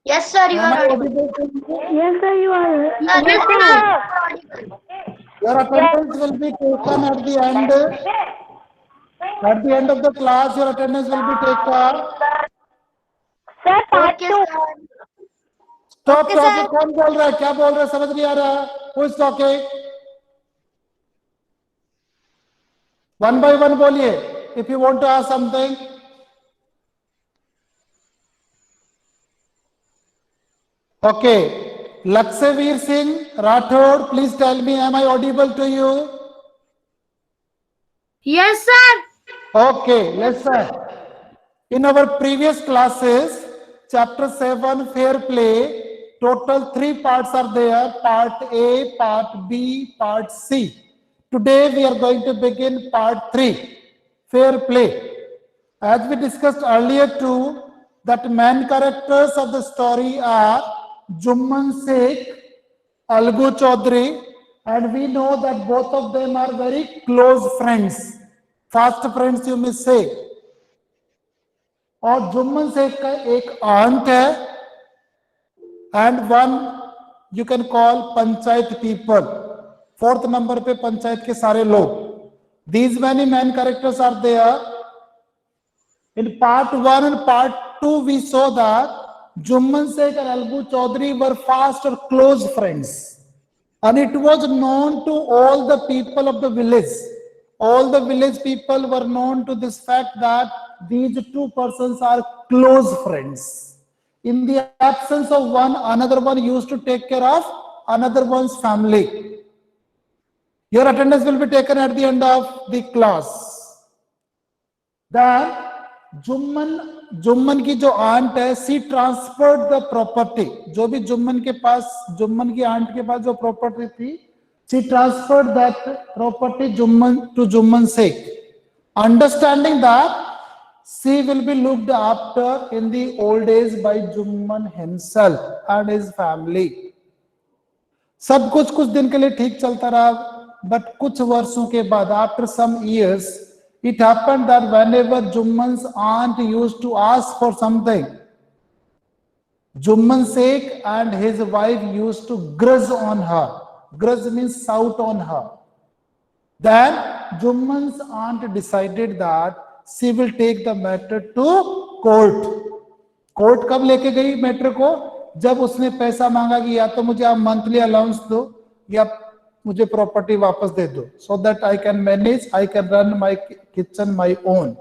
Yes, sir, you Am are I audible. audible to you? Yes, sir, you are. Sir, Yes, you sir. are audible. Your attendance will be taken at the end. At the end of the class, your attendance will be taken. Sir, part Okay, 2. sir. Stop Okay, talking. sir. कौन बोल रहा है? क्या बोल रहा है? समझ नहीं आ रहा. Who is talking? One by one बोलिए. If you want to ask something. Okay. Lakshavir Singh Rathod, please tell me, am I audible to you? Yes, sir. Okay, listen. In our previous classes, chapter 7, fair play, total 3 parts are there, part A, part B, part C. Today we are going to begin part 3, fair play. As we discussed earlier too, that main characters of the story are Jumman Sheikh, Algu Chaudhary, and we know that both of them are very close friends, fast friends you may say. और जुम्मन शेख का एक aunt है and one you can call panchayat people. Fourth number पे पंचायत के सारे लोग. These many main characters are there. In part 1 and part 2 we saw that Jumman Sheikh and Algu Chaudhary were fast or close friends, and it was known to all the people of the village. All the village people were known to this fact that these two persons are close friends. In the absence of one, another one used to take care of another one's family. Your attendance will be taken at the end of the class. Then Jumman की जो aunt है, सी transferred the property. जो भी जुम्मन की aunt के पास जो property थी, she transferred that property to Jumman Sheikh, understanding that she will be looked after in the old days by Jumman himself and his family. सब कुछ दिन के लिए ठीक चलता रहा, बट कुछ वर्षों के बाद, after some years, it happened that whenever Jumman's aunt used to ask for something, Jumman Sheikh and his wife used to grudge on her. Grudge means shout on her. Then Jumman's aunt decided that she will take the matter to court. Court कब लेके गई matter को? जब उसने पैसा मांगा कि या तो मुझे आप मंथली अलाउंस दो या मुझे प्रॉपर्टी वापस दे दो, so that I can manage, I can run my kitchen my own.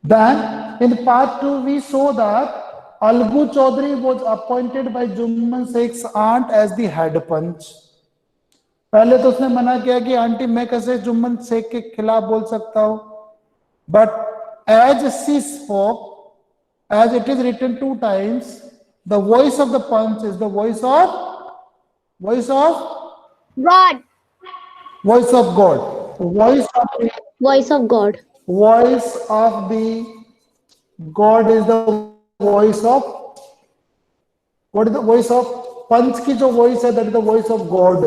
Then in part 2 we saw that Algu Chaudhary was appointed by Jumman Sheikh's aunt as the head punch. पहले तो उसने मना किया कि aunty मैं कैसे जुम्मन शेख के खिलाफ बोल सकता हूं, but as she spoke, as it is written 2 times, the voice of the punch is the voice of God. voice of God. Voice Voice of God. of the God is the voice of, what is the voice of? पंच की जो voice है, that is the voice of God.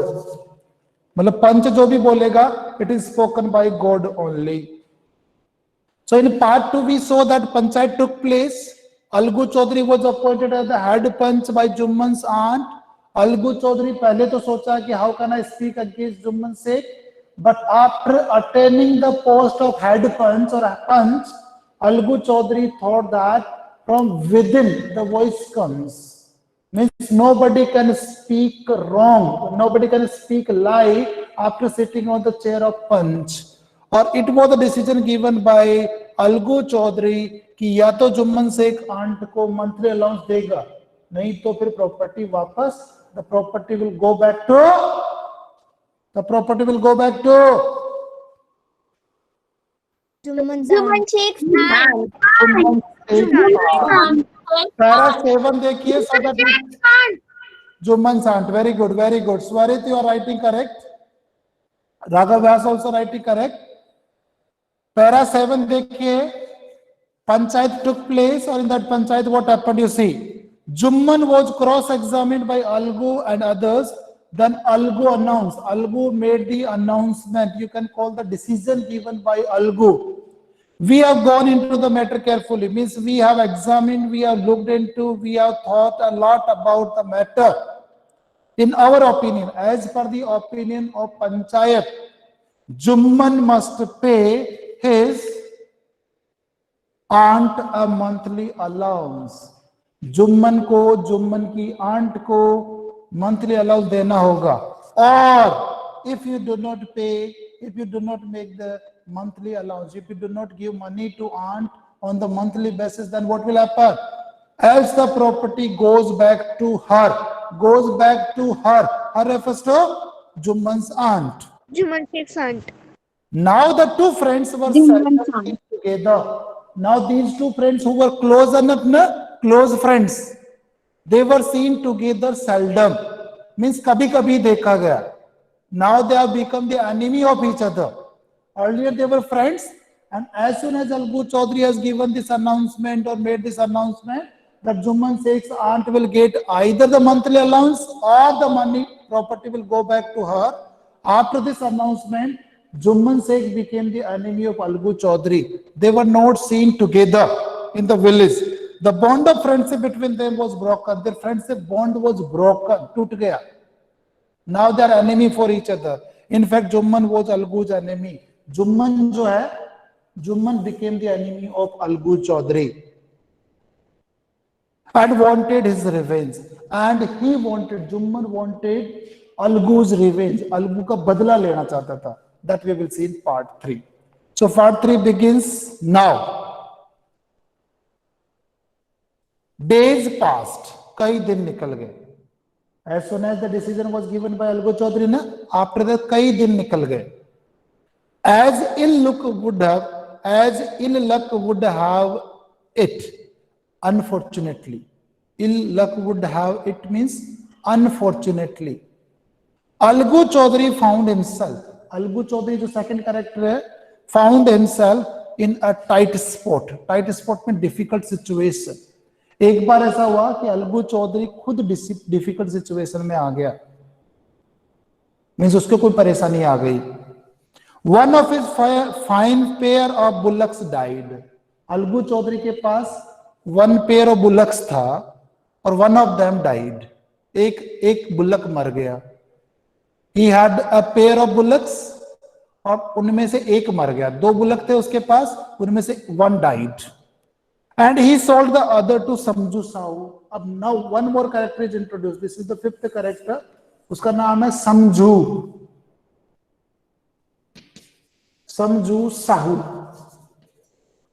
मतलब पंच जो भी बोलेगा, it is spoken by God only. So in part 2 we saw that panchayat took place. Algu Chaudhary was appointed as the head punch by Jumman's aunt. Algu Chaudhary पहले तो सोचा कि how can I speak against Jumman Sheikh, but after attaining the post of head punch or punch, Algu Chaudhary thought that from within the voice comes. Means nobody can speak wrong, nobody can speak lie after sitting on the chair of punch. और it was a decision given by Algu Chaudhary कि या तो Jumman Sheikh aunt को monthly allowance देगा, नहीं तो फिर property वापस, the property will go back to Juman Sheikh's aunt. Para 7 देखिए, so that Jumman aunt. Very good. Swarit, you are writing correct. Raghav Vyas also writing correct. Para 7 देखिए, panchayat took place, or in that panchayat what happened, you see, Jumman was cross-examined by Algu and others. Then Algu made the announcement, you can call the decision given by Algu. We have gone into the matter carefully, means we have examined, we have looked into, we have thought a lot about the matter. In our opinion, as per the opinion of Panchayat, Jumman must pay his aunt a monthly allowance. Jumman को, जुम्मन की aunt को monthly allowance देना होगा. और if you do not pay, if you do not make the monthly allowance, if you do not give money to aunt on the monthly basis, then what will happen? As the property goes back to her, her refers to Jumman's aunt. Juman Sheikh's aunt. Now the two friends were seen together. Now these two friends who were close enough, close friends, they were seen together seldom, means kabhi kabhi dekha gaya. Now they have become the enemy of each other. Earlier they were friends, and as soon as Algu Chaudhary has given this announcement or made this announcement that Jumman Sheikh's aunt will get either the monthly allowance or the money property will go back to her, after this announcement, Jumman Sheikh became the enemy of Algu Chaudhary. They were not seen together in the village. The bond of friendship between them was broken. Their friendship bond was broken, toot gaya. Now they are enemy for each other. In fact, Jumman was Algu's enemy. Jumman jo hai, Jumman became the enemy of Algu Chaudhary and wanted his revenge. And he wanted, Jumman wanted Algu's revenge. Algu ka badla lena chahta tha. That we will see in part 3. So part 3 begins now. Days passed. Kai din nikal gaye. As soon as the decision was given by Algu Chaudhary, after that kai din nikal gaye. As ill luck would have it, unfortunately. Ill luck would have it means unfortunately. Algu Chaudhary found himself. Algu Chaudhary, the second character, found himself in a tight spot. Tight spot means difficult situation. एक बार ऐसा हुआ कि अलगू चौधरी खुद difficult situation में आ गया, means उसको कोई परेशानी आ गई. One of his fine pair of bullocks died. Algu Chaudhary के पास वन पेयर ऑफ बुलक्स था और वन ऑफ देम डाइड. एक बुलक मर गया. He had a pair of bullocks और उनमें से एक मर गया. 2 बुलक थे उसके पास, उनमें से one died. And he sold the other to Samju Sahu. अब now one more character is introduced. This is the 5th character. उसका नाम है Samju. Samju Sahu.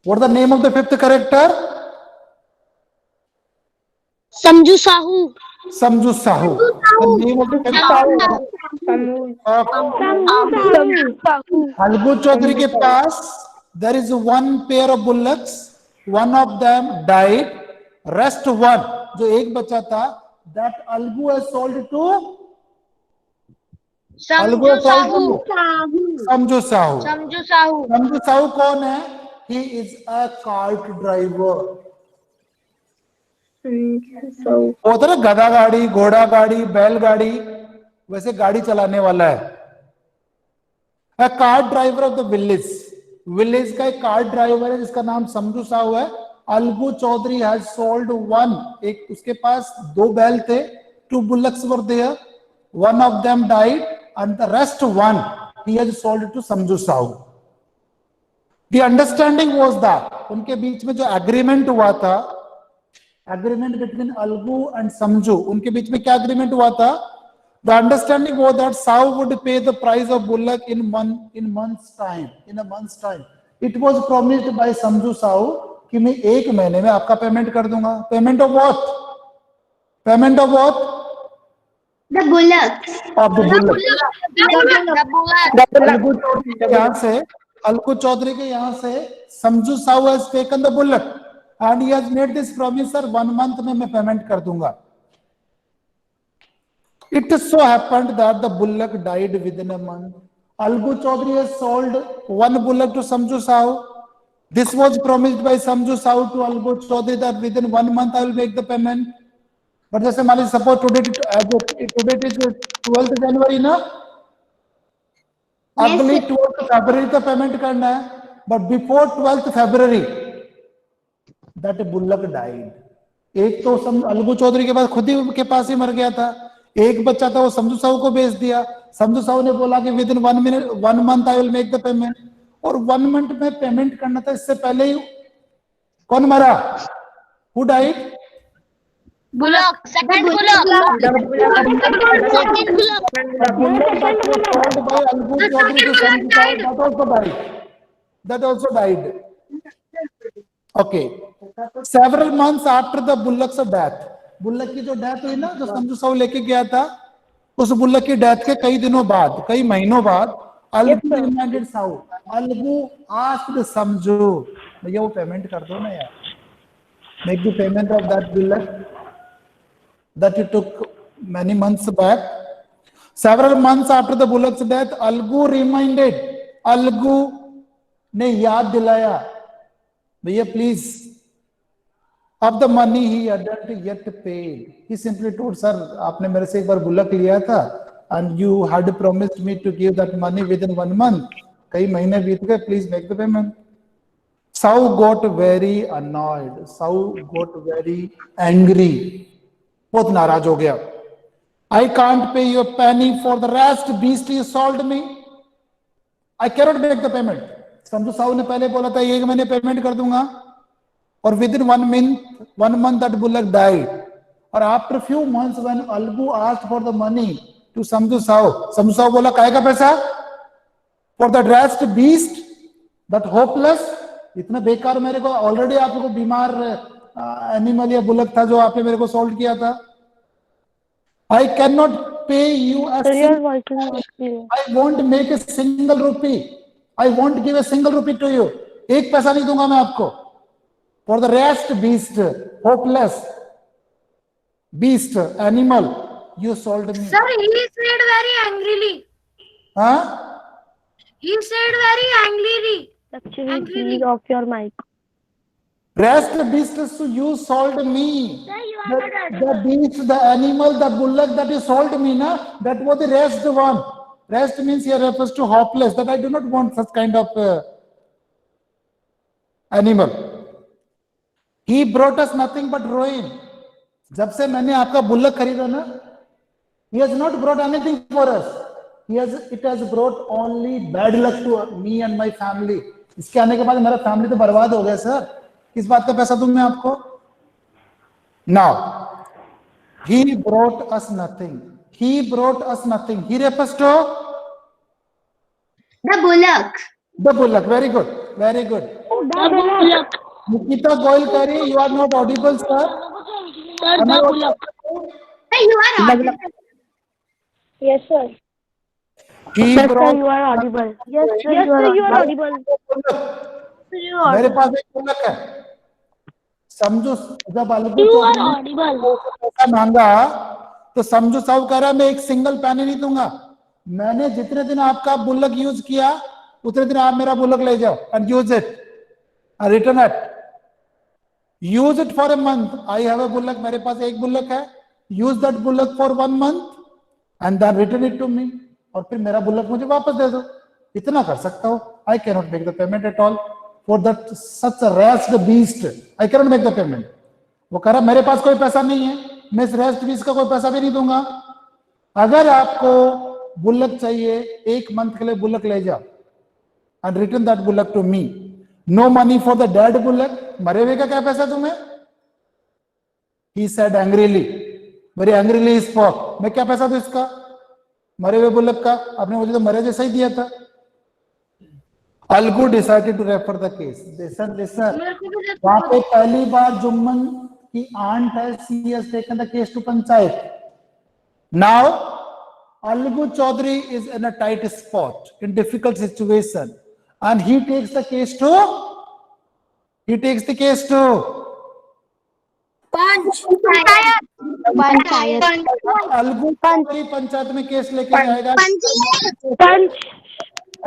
What is the name of the 5th character? Samju Sahu. Samju Sahu. The name of the 5th character. Algu Chaudhary के पास there is one pair of bullocks. One of them died. Rest one, जो एक बचा था, that Algu has sold to Samju Sahu. Samju Sahu. Samju Sahu कौन है? He is a cart driver. होता ना गधा गाड़ी, घोड़ा गाड़ी, बैल गाड़ी, वैसे गाड़ी चलाने वाला है. A cart driver of the village. Village का एक कार ड्राइवर है जिसका नाम समजू साहू है. Algu Chaudhary has sold one. एक उसके पास 2 बैल थे. 2 bullocks were there. One of them died and the rest one he has sold to Samju Sahu. The understanding was that उनके बीच में जो एग्रीमेंट हुआ था, एग्रीमेंट बिटवीन अलगू एंड समजू, उनके बीच में क्या एग्रीमेंट हुआ था? The understanding was that Sahu would pay the price of bullock in a month's time. It was promised by Samju Sahu कि मैं 1 महीने में आपका पेमेंट कर दूंगा. Payment of what? Payment of what? The bullock. Of the bullock. Algu Chaudhary के यहाँ से Samju Sahu has taken the bullock and he has made this promise, sir, 1 month में मैं पेमेंट कर दूंगा. It so happened that the bullock died within a month. Algu Chaudhary has sold 1 bullock to Samju Sahu. This was promised by Samju Sahu to Algu Chaudhary that within 1 month I will make the payment. But जैसे मान लीजिए suppose today it is 12th January ना, अगली 12th February तक payment करना है. but before 12th February that bullock died. एक तो अलगू चौधरी के बाद खुद ही उनके पास ही मर गया था, एक बच्चा था वो समझू साहू को बेच दिया। समझू साहू ने बोला कि with in 1 month I will make the payment, और 1 month में पेमेंट करना था। इससे पहले ही कौन मरा? Who died? Bullock, second bullock, second bullock, that also died. Okay, several months after the bullock's death, bullock की जो डेथ हुई ना, जो समझू साहू लेके गया था, उस बुल्लक की डेथ के कई दिनों बाद, कई महीनों बाद, अलगू रिमाइंडेड साहू, अलगू आस्क्ड समझू, भैया वो पेमेंट कर दो ना यार, make the payment of that bullock that you took many months back. Several months after the bullock's death, Algu reminded, Algu ने याद दिलाया, भैया please, of the money he hadn't yet paid. He simply told, sir, आपने मेरे से एक बार bullock लिया था and you had promised me to give that money within 1 month. कई महीने बीत गए, please make the payment. Sahu got very annoyed. Sahu got very angry. बहुत नाराज हो गया। I can't pay you a penny for the rest beast you sold me. I cannot make the payment. समझू साहू ने पहले बोला था 1 महीने पेमेंट कर दूंगा, और within 1 month that bullock died. और after few months when Algu asked for the money to समझू साहू बोला काहे का पैसा? For the dressed beast, that hopeless, इतना बेकार, मेरे को ऑलरेडी आपको बीमार एनिमल या बुलक था जो आपने मेरे को सोल्ड किया था। I cannot pay you a I won't make a single rupee. I won't give a single rupee to you. एक पैसा नहीं दूंगा मैं आपको। For the rest beast, hopeless beast, animal, you sold me. Sir, he said very angrily. Huh? He said very angrily. Actually, please off your mic. Rest beasts, you sold me. The beast, the animal, the bullock that you sold me, na, that was the rest one. Rest means here refers to hopeless, that I do not want such kind of animal. He brought us nothing but ruin. जब से मैंने आपका bullock खरीदा ना, he has not brought anything for us. It has brought only bad luck to me and my family. इसके आने के बाद मेरा फैमिली तो बर्बाद हो गया सर। किस बात का पैसा दूं मैं आपको? Now, he brought us nothing. He brought us nothing. He refers to The bullock. the bullock. Very good. Very good. The bullock. Nikita Goyalkari, you are not audible, sir. Sir, the bullock. Sir, you are audible. Yes, sir. He Yes, sir, brought you are audible. Yes, sir, you are audible. मेरे पास एक bullock है। समझो जब Algu You are audible. पैसा मांगा तो समझो साहब कह रहा मैं एक सिंगल पैनी नहीं दूंगा। मैंने जितने दिन आपका बुल्लक यूज किया उतने दिन आप मेरा बुल्लक ले जाओ and use it and return it. Use it for a month. I have a bullock. मेरे पास एक बुल्लक है। Use that bullock for 1 month and then return it to me. और फिर मेरा बुल्लक मुझे वापस दे दो। इतना कर सकता हूँ। I cannot make the payment at all for that such a rash beast. I cannot make the payment. वो कह रहा मेरे पास कोई पैसा नहीं है, मैं इस रेस्ट बीस्ट का कोई पैसा भी नहीं दूंगा। अगर आपको बुल्लक चाहिए 1 मंथ के लिए बुल्लक ले जाओ and return that bullock to me. No money for the dead bullock. मरे हुए का क्या पैसा तुम्हें? He said angrily. Very angrily he spoke. मैं क्या पैसा दूं इसका? मरे हुए बुल्लक का? आपने मुझे तो मरे जैसा ही दिया था। Algu decided to refer the case. Listen. वहां पे पहली बार जुम्मन की आंट है, she has taken the case to panchayat. Now Algu Chaudhary is in a tight spot, in difficult situation, and he takes the case to panchayat. Algu Chaudhary panchayat में case लेके जाएगा। पंच.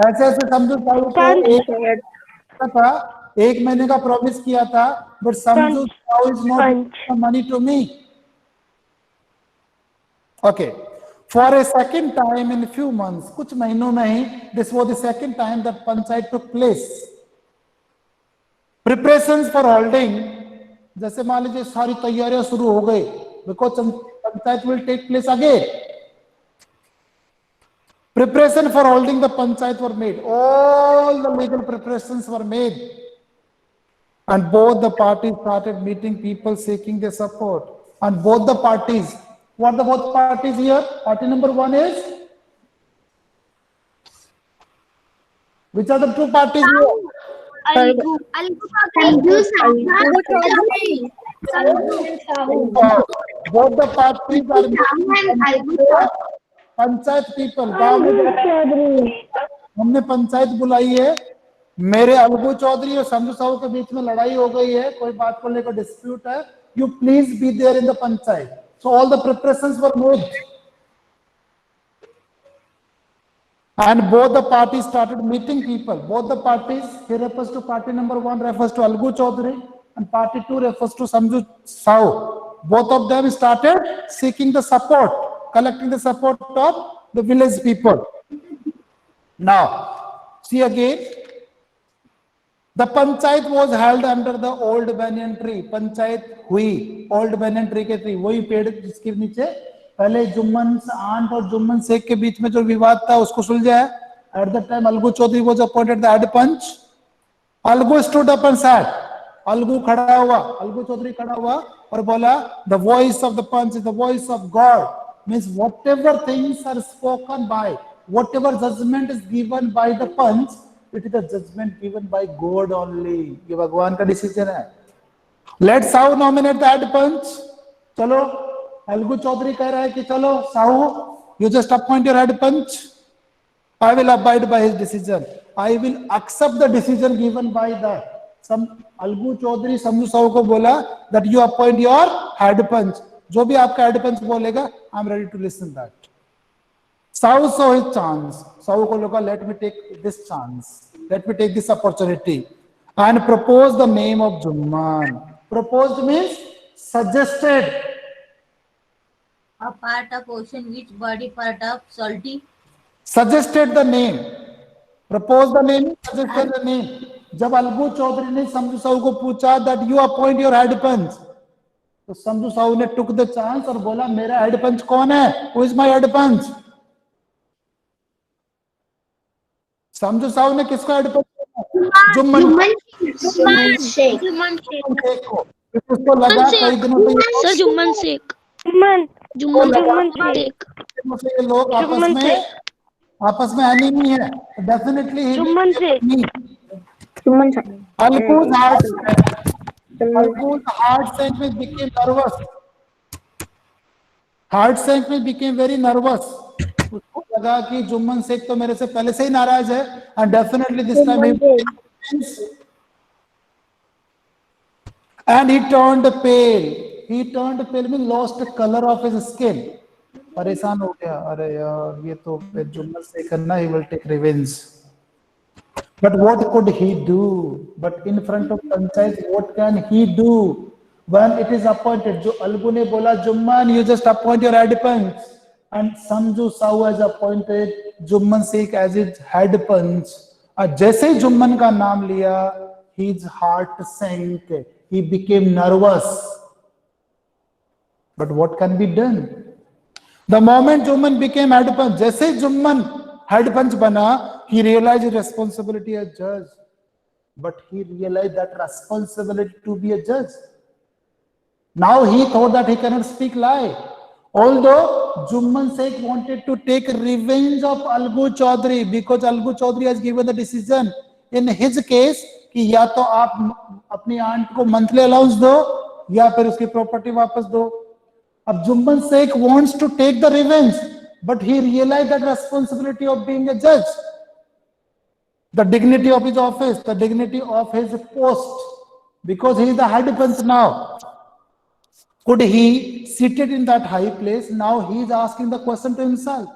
ऐसे समझू साहू को था 1 महीने का प्रॉमिस किया था, but Samjhu Sahu is not money to me. Okay, for a second time in few months, कुछ महीनों में ही, this was the second time that panchayat took place. Preparations for holding, जैसे मान लीजिए सारी तैयारियां शुरू हो गई, because panchayat will take place again. Preparation for holding the panchayat were made. All the legal preparations were made. And both the parties started meeting people seeking their support. And both the parties, what are the both parties here? Party number one is, which are the two parties here? Algu. Both the parties are meeting panchayat people. गांव में हमने पंचायत बुलाई है, मेरे अलगू चौधरी और संजू साहू के बीच में लड़ाई हो गई है, कोई बात को लेकर डिस्प्यूट है. You please be there in the panchayat. So all the preparations were made and both the parties started meeting people. Both the parties, he refers to party number one refers to Algu Chaudhary and party two refers to Sanju Sahu. Both of them started seeking the support, collecting the support of the village people. Now, see again, the panchayat was held under the old banyan tree. Panchayat हुई old banyan tree के tree, वही पेड़ जिसके नीचे पहले Jumman aunt और जुम्मन शेख के बीच में जो विवाद था उसको सुलझाया. At the time Algu Chaudhary was appointed the head panch. Algu stood up and said, Algu खड़ा हुआ, अलगू चौधरी खड़ा हुआ और बोला, the voice of the panch is the voice of God. Means whatever things are spoken by, whatever judgement is given by the panch, it is the judgement given by God only. ये भगवान का decision है. Let's Sahu nominate the head पंच. चलो, अलगू चौधरी कह रहा है कि चलो Sahu, you just appoint your head panch. I will abide by his decision. I will accept the decision given by the same. Algu Chaudhary Sanju Sahu को बोला that you appoint your head panch. जो भी आपका हेड पंच बोलेगा, I am ready to listen that. Sahu saw his chance. Sahu को लगा, let me take this chance, let me take this opportunity and propose the name of Jumman. Proposed means suggested. A part of ocean, which body part of salty? Suggested the name. Propose the name, suggested the name. जब अलगू चौधरी ने संजू साहू को पूछा that you appoint your head punch, तो संजू साहू ने took the chance और बोला, मेरा head पंच कौन है? Who is my head punch? Sanju Sahu ने किसको हेड पंच? जुम्मन शेख को. उसको लगा कई दिनों से सर जुम्मन शेख. जुम्मन शेख. ये लोग आपस में एनिमी है. Definitely Jumman Sheikh. Algu's heart sank में became nervous. Heart sank में became very nervous. उसको लगा कि जुम्मन शेख तो मेरे से पहले से ही नाराज है, and definitely this time and he turned pale. He turned pale means lost the color of his skin. परेशान हो गया, अरे यार ये तो जुम्मन शेख करना, he will take revenge. But what could he do? But in front of panchayat, what can he do when it is appointed? जो अलगू ने बोला, Jumman you just appoint your head punch, and Sanju Sahu has appointed Jumman Sheikh as his head punch. और जैसे ही जुम्मन का नाम लिया, his heart sank. He became nervous. But what can be done? The moment Jummon became head punch, जैसे Jummon head punch बना, he realized his responsibility as judge. But he realized that responsibility to be a judge. Now he thought that he cannot speak lie. Although Jummon Sheikh wanted to take revenge of Algu Chaudhary, because Algu Chaudhary has given the decision in his case कि या तो आप अपनी aunt को monthly allowance दो या फिर उसकी प्रॉपर्टी वापस दो. अब Jumman Sheikh wants to take the revenge, but he realized that responsibility of being a judge, the dignity of his office, the dignity of his post, because he is the head punch now. Could he seated in that high place? Now he is asking the question to himself.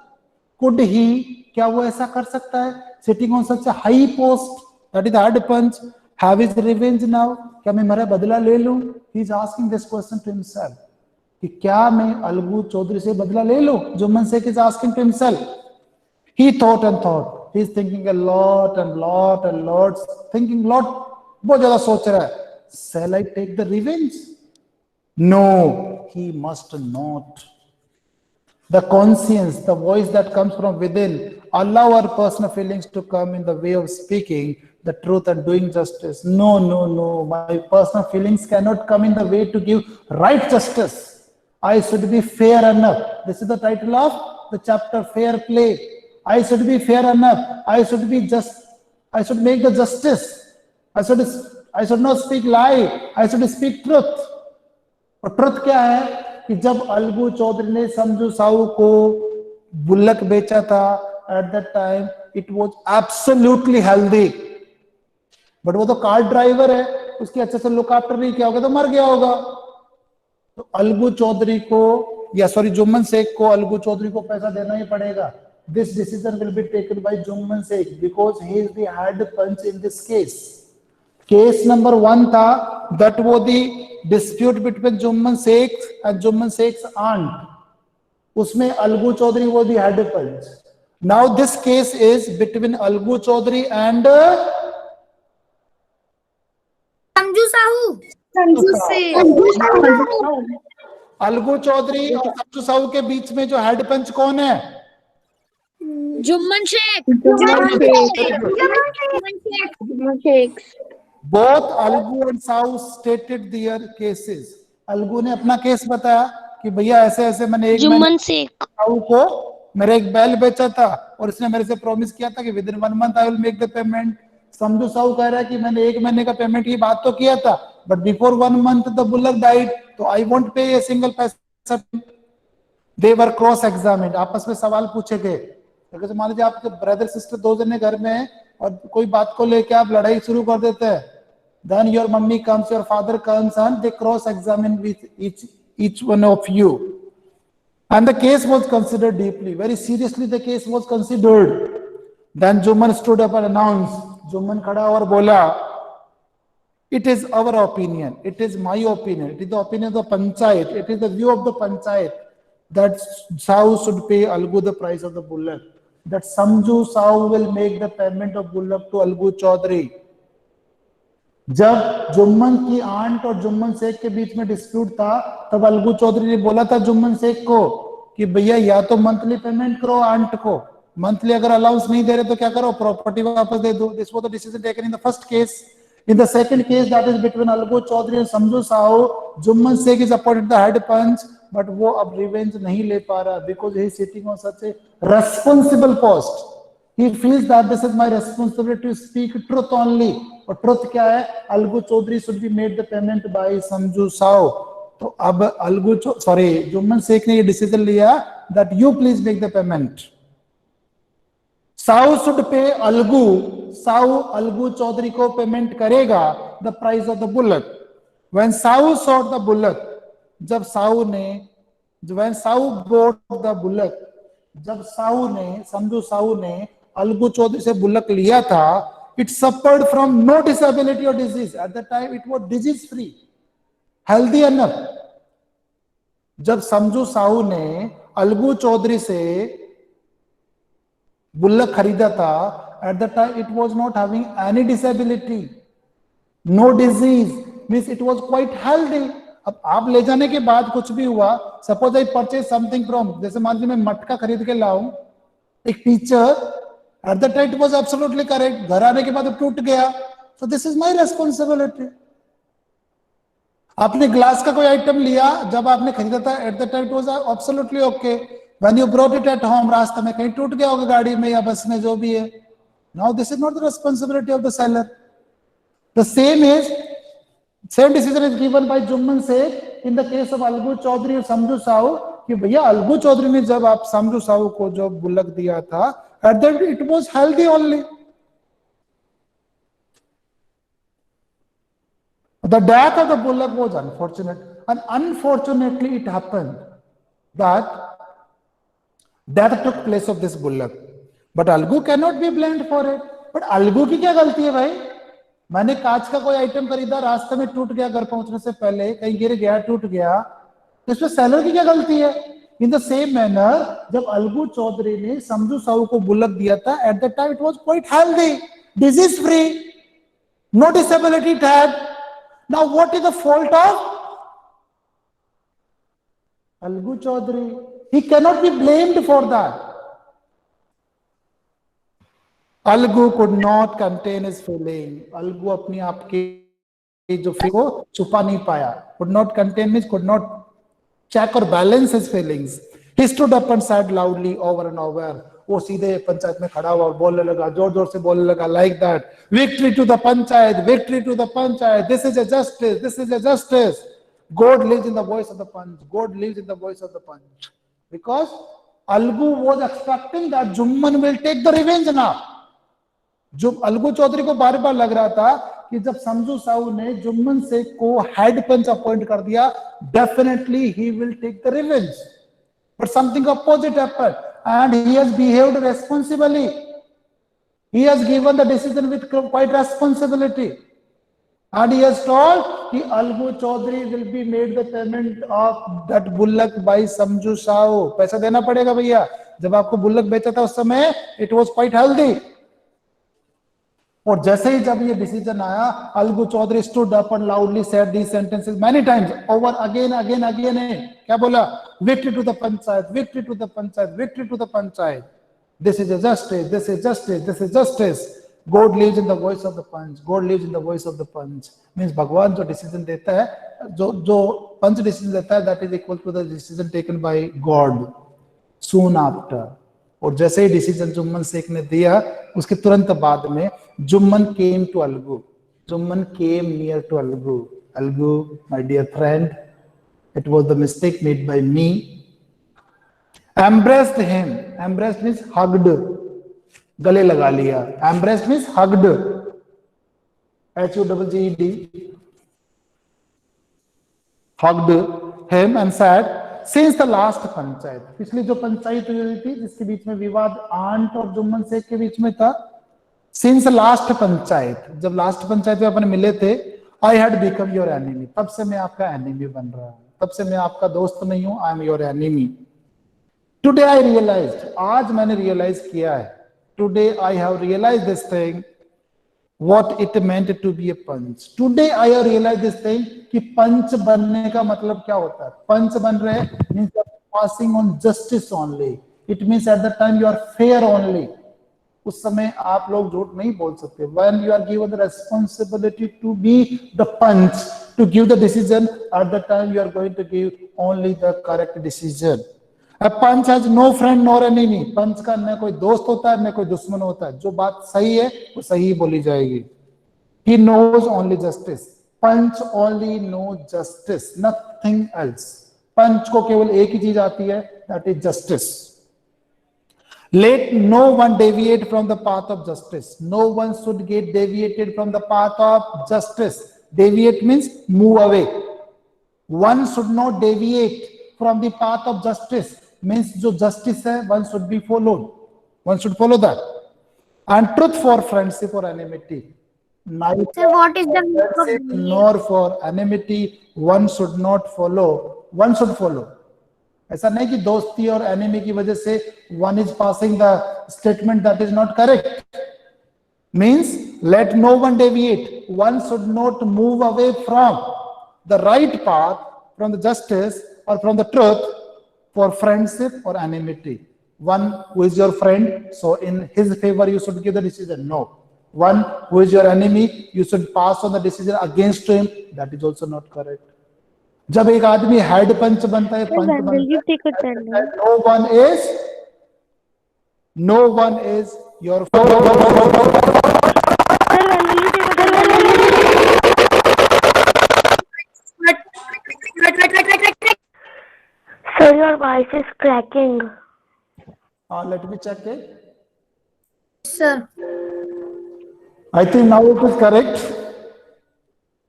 Could he, क्या वो ऐसा कर सकता है, sitting on such a high post, that is the head punch, have his revenge now? क्या मैं मेरा बदला ले लूं? He is asking this question to himself. कि क्या मैं अलगू चौधरी से बदला ले लूं? Jumman Sheikh is asking to himself. He thought and thought. He is thinking a lot and lot and lots. Thinking lot बहुत ज्यादा सोच रहा है, shall I take the revenge? No, he must not. The conscience, the voice that comes from within, allow our personal feelings to come in the way of speaking the truth and doing justice. No, no, no. My personal feelings cannot come in the way to give right justice. I should be fair enough. This is the title of the chapter, Fair Play. I should be fair enough. I should be just. I should make the justice. I should not speak lie. I should speak truth. और truth क्या है कि जब अलगू चौधरी ने समझू साहू को bullock बेचा था, at that time it was absolutely healthy, but वो तो कार ड्राइवर है, उसकी अच्छे से लुक आफ्टर नहीं किया होगा तो मर गया होगा। तो अलगू चौधरी को जुम्मन शेख को अलगू चौधरी को पैसा देना ही पड़ेगा। This decision will be taken by Jumman Shekh because he is the head panch in this case. Case number 1 था, दैट वो दी dispute between Jumman Sheikh and Jumman Sheikh's aunt. उसमें अलगू चौधरी वो the head punch. Now this case is between Algu Chaudhary and समझू साहू। अलगू चौधरी और समझू साहू के बीच में जो हेड पंच कौन है? Jumman Sheikh. Both Algu and Sahu stated their cases. Algu ने अपना केस बताया कि भैया ऐसे ऐसे मैंने जुम्मन शेख साहू को मेरे एक बैल बेचा था और इसने मेरे से प्रॉमिस किया था कि with in 1 month I will make the payment. समझू साहू कह रहा है कि मैंने 1 महीने का पेमेंट की बात तो किया था, but before 1 month the bullock died, तो आई वोंट पे ए सिंगल पैसा। दे वर क्रॉस एग्जामिन्ड, आपस में सवाल पूछे गए। अगर मान लीजिए आपके ब्रदर सिस्टर 2 जने घर में हैं और कोई बात को लेकर आप लड़ाई शुरू कर देते हैं, then your mummy comes, your father comes, and they cross examine with each one of you, and the case was considered deeply, very seriously the case was considered. Then Jumman stood up and announced, Jumman खड़ा और बोला, it is our opinion, it is my opinion, it is the opinion of the panchayat, it is the view of the panchayat that Sahu should pay Algu the price of the bullock, that Samju Sahu will make the payment of bullock to Algu Chaudhary. जब जुम्मन की aunt और जुम्मन शेख के बीच में dispute था, तब अलगू चौधरी ने बोला था जुम्मन शेख को कि भैया या तो मंथली पेमेंट करो आंट को, मंथली अगर अलाउंस नहीं दे रहे तो क्या करो, प्रॉपर्टी वापस दे दो। This was the decision taken in the first case. In the second case that is between Algu Chaudhary and Samjhu Sahu, Jumman Sheikh is appointed the head panch, but वो अब रिवेंज नहीं ले पा रहा because he is sitting on such a responsible post. He feels that this is my responsibility to speak truth only. और truth क्या है? Algu Chaudhary should be made the payment by समझू साहू। तो अब जुम्मन शेख ने ये डिसीजन लिया that you please make the payment. Sahu should pay Algu, Sahu Algu Chaudhary को पेमेंट करेगा the price of the bullock. When Sahu sought the bullock, जब साहू bought the bullock, जब समझू साहू ने अलगू चौधरी से बुल्लक लिया था, it suffered from no disability or disease. At that time it was disease free, healthy enough. जब समझू साहू ने अलगू चौधरी से बुल्लक खरीदा था, at that time it was not having any disability, no disease, means it was quite healthy. अब आप ले जाने के बाद कुछ भी हुआ, suppose I purchase something from, जैसे मान लीजिए मैं मटका खरीद के लाऊं, एक teacher, at that time it was absolutely correct, घर आने के बाद टूट गया, so this is my responsibility. आपने ग्लास का कोई आइटम लिया, जब आपने खरीदा था, at that time it was absolutely okay. When you brought it at home, रास्ते में कहीं टूट गया होगा गाड़ी में या बस में, जो भी है, now this is not the responsibility of the seller. The same decision is given by Jumman Sheikh in the case of Algu Chaudhary और समझू साहू, कि भैया अलगू चौधरी ने जब आप समझू साहू को जो बुल्लक दिया था, at that it was healthy only. The death of the bullock was unfortunate, and unfortunately it happened that death took place of this bullock, but Algu cannot be blamed for it. But Algu की क्या गलती है भाई? मैंने कांच का कोई item खरीदा, रास्ते में टूट गया, घर पहुंचने से पहले कहीं गिर गया, टूट गया, तो इसमें सेलर की क्या गलती है? इन द सेम मैनर, जब अलगू चौधरी ने समझू साहू को बुल्लक दिया था, eight the time it was quite healthy, disease free, No disability tag. Now what is the fault of Algu Chaudhary? He cannot be blamed for that. Algu could not contain his feeling. Algu अपनी आपकी जो feeling को छुपा नहीं पाया. Could not contain means could not check or balance his feelings. He stood up and said loudly over and over. वो सीधे पंचायत में खड़ा हुआ बोलने लगा, जोर जोर से बोलने लगा, like that. Victory to the panchayat, victory to the panchayat. This is a justice, this is a justice. God lives in the voice of the punch. God lives in the voice of the punch. Because Algu was expecting that Jumman will take the revenge now. जो अलगू चौधरी को बार बार लग रहा था कि जब समझू साहू ने जुम्मन शेख को हेड पंच अपॉइंट कर दिया, definitely he will take the revenge. But something opposite happened and he has behaved responsibly. He has given the decision with quite responsibility and he has told कि Algu Chaudhary will be made the payment of that bullock by Samjhu Sahu. पैसा देना पड़ेगा भैया. जब आपको bullock बेचा था उस समय इट वाज क्वाइट हेल्दी. और जैसे ही जब ये डिसीजन आया, Algu Chaudhary stood up and loudly said these sentences many times over again again again. क्या बोला? Victory to the panchayat, victory to the panchayat, victory to the panchayat. This is a justice, this is justice, this is justice. God lives in the voice of the panch, God lives in the voice of the panch. Means भगवान जो decision देता है, जो पंच decision देता है, that is equal to the decision taken by God soon after. और जैसे ही decision Jumman Sheikh ने दिया, उसके तुरंत बाद में Jumman came to Algu. Jumman came near to Algu. Algu, my dear friend, it was the mistake made by me. Embraced him. Embraced means hugged, गले लगा लिया. Embraced means hugged, HUGGED. Hugged him and said Since the last panchayat, पिछली जो पंचायत हुई थी जिसके बीच में विवाद आंट और जुम्मन शेख के बीच में था, सिंस लास्ट पंचायत, जब लास्ट पंचायत में अपन मिले थे, I had become your enemy. तब से मैं आपका एनिमी बन रहा हूं, तब से मैं आपका दोस्त नहीं हूं. I am your enemy. Today I realized, आज मैंने रियलाइज किया है. Today I have realized this thing what it meant to be a punch. Today I have realized this thing कि पंच बनने का मतलब क्या होता है. पंच बन रहे means you are passing on justice only. It means at the time you are fair only. उस समय आप लोग झूठ नहीं बोल सकते. When you are given the responsibility to be the punch, to give the decision, at the time you are going to give only the correct decision. A punch has no friend nor enemy. पंच का न कोई दोस्त होता है न कोई दुश्मन होता है. जो बात सही है वो सही बोली जाएगी. He knows only justice. Punch only knows justice, nothing else. पंच को केवल एक ही चीज आती है, that is justice. Let no one deviate from the path of justice. No one should get deviated from the path of justice. Deviate means move away. One should not deviate from the path of justice. Means जो justice है, one should be followed. One should follow that. And truth for friendship or enmity. Neither Sir, what is the meaning of friendship deviate? nor for enmity one should not follow. One should follow. ऐसा नहीं कि दोस्ती और enemy की वजह से one is passing the statement that is not correct. Means let no one deviate. One should not move away from the right path, from the justice or from the truth for friendship or enmity. One who is your friend, so in his favor you should give the decision. No. One who is your enemy, you should pass on the decision against him. That is also not correct. जब एक आदमी head पंच बनता है, पंच बनता है, no one is your Sir, your voice is cracking. let me check it. Sir. I think now it is correct.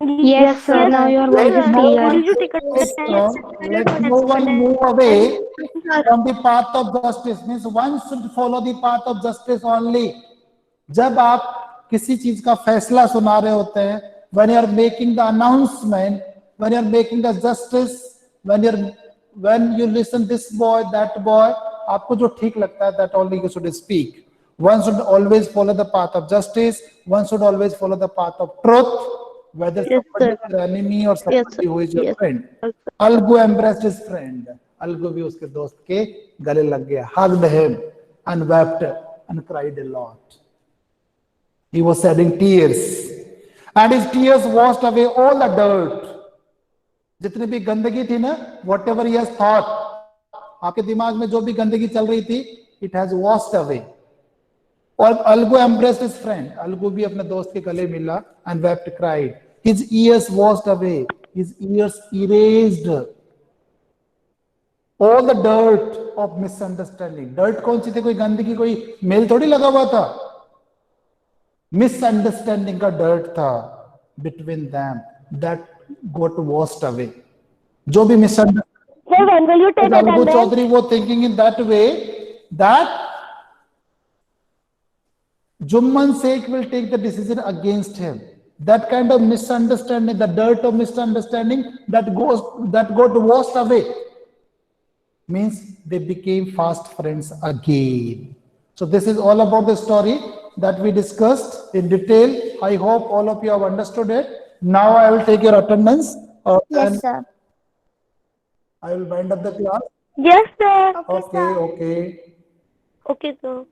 Yes, sir. Now your voice is clear. Let no one move away from the path of justice. Means one should follow the path of justice only. जब आप किसी चीज का फैसला सुना रहे होते हैं, when you are making the announcement, when you are making the justice, when you listen this boy, that boy, आपको जो ठीक लगता है, that only you should speak. One should always follow the path of justice. One should always follow the path of truth, whether Yes, somebody sir. is your enemy or somebody who is your Yes. friend. Algu embraced his friend. Algu भी उसके दोस्त के गले लग गया. Hugged him and wept and cried a lot. He was shedding tears, and his tears washed away all the dirt. जितनी भी गंदगी थी ना, whatever he has thought, आपके दिमाग में जो भी गंदगी चल रही थी, it has washed away. और Algu embraced his friend. Algu भी अपने दोस्त के गले मिला and wept, cried. His ears washed away. His ears erased all the dirt of misunderstanding. Dirt कौन सी थी? कोई गंदगी, कोई मेल थोड़ी लगा हुआ था. Misunderstanding का dirt था between them that got washed away. जो भी misunderstanding. Sir, when will you take Algu attendance? Chaudhary was thinking in that way that Jumman Sheikh will take the decision against him. That kind of misunderstanding, the dirt of misunderstanding that got washed away, means they became fast friends again. So this is all about the story that we discussed in detail. I hope all of you have understood it. Now I will take your attendance, and Yes, sir. I will wind up the class. Yes, sir. Okay. Okay, sir.